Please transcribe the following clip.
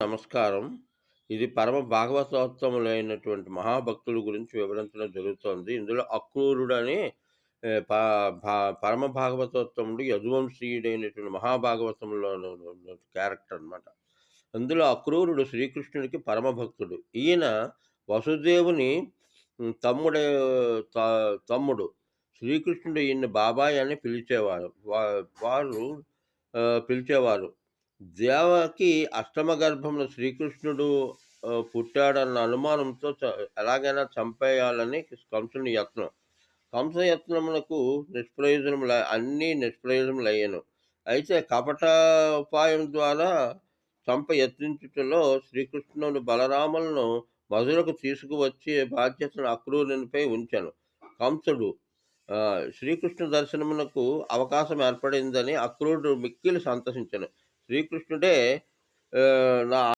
నమస్కారం. ఇది పరమ భాగవతోత్తములైనటువంటి మహాభక్తుల గురించి వివరించడం జరుగుతోంది. ఇందులో అక్రూరుడని ప భా పరమ భాగవతోత్తముడు యదువంశీయుడైనటువంటి మహాభాగవతంలోను క్యారెక్టర్ అనమాట. అందులో అక్రూరుడు శ్రీకృష్ణుడికి పరమ భక్తుడు. ఈయన వసుదేవుని తమ్ముడు త తమ్ముడు. శ్రీకృష్ణుడు ఈయన్ని బాబాయ్ అని పిలిచేవారు. వాళ్ళు పిలిచేవారు. దేవకి అష్టమ గర్భంలో శ్రీకృష్ణుడు పుట్టాడన్న అనుమానంతో ఎలాగైనా చంపేయాలని కంసుని యత్నం. కంస యత్నమునకు అన్నీ నిష్ప్రయోజనములయ్యెను. అయితే కపటోపాయం ద్వారా యత్నించుటలో శ్రీకృష్ణుడు బలరాములను మధురకు తీసుకువచ్చే బాధ్యతను అక్రూరునిపై ఉంచెను. కంసుడు శ్రీకృష్ణ దర్శనమునకు అవకాశం ఏర్పడిందని అక్రూరుడు మిక్కిలి సంతసించెను. శ్రీకృష్ణుడే నా